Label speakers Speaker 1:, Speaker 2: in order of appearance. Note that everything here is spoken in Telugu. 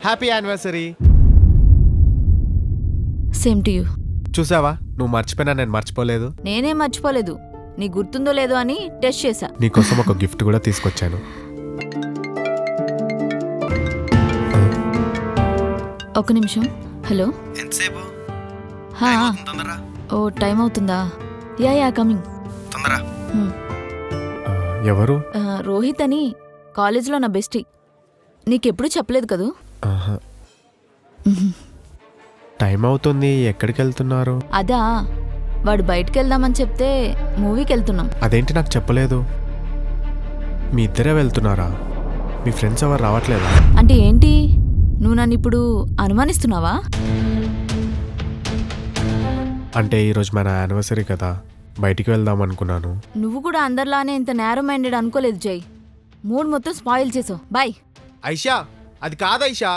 Speaker 1: Happy anniversary.
Speaker 2: Same to you.
Speaker 1: చూసావా, నువ్వు మర్చిపోయినా నేను మర్చిపోలేదు.
Speaker 2: నేనేం మర్చిపోలేదు, నీ గుర్తుందో లేదో అని టెస్ట్ చేశా.
Speaker 1: నీకోసం ఒక గిఫ్ట్ కూడా తీసుకొచ్చాను.
Speaker 2: ఒక నిమిషం. హలో.
Speaker 3: ఎంతసేపు?
Speaker 2: హా.
Speaker 3: తొందరరా.
Speaker 2: ఓ టైం అవుతుందా? Yeah coming.
Speaker 3: తొందరరా.
Speaker 1: ఎవరు?
Speaker 2: రోహిత్ అని కాలేజ్లో నా బెస్టీ. నీకెప్పుడు చెప్పలేదు కదూ.
Speaker 1: ఆహా. టైం అవుతుంది, ఎక్కడికి వెళ్తున్నారు?
Speaker 2: అదా, వాడు బయటికి వెళ్దామని చెప్తే మూవీకి వెళ్తున్నాం.
Speaker 1: అదేంటి నాకు చెప్పలేదు? మీ ఇద్దరే వెళ్తున్నారా? మీ ఫ్రెండ్స్ ఎవరు రావట్లేదా?
Speaker 2: అంటే ఏంటి, నువ్వు నన్ను ఇప్పుడు అనుమానిస్తున్నావా?
Speaker 1: అంటే ఈరోజు మన యానివర్సరీ కదా, బయటికి వెళ్దాం అనుకున్నాను.
Speaker 2: నువ్వు కూడా అందరిలానే ఇంత నేరో మైండెడ్ అనుకోలేదు జై. మూడ్ మొత్తం స్పాయిల్ చేసావు. బాయ్.
Speaker 1: ఐషా, అది కాదు ఐషా.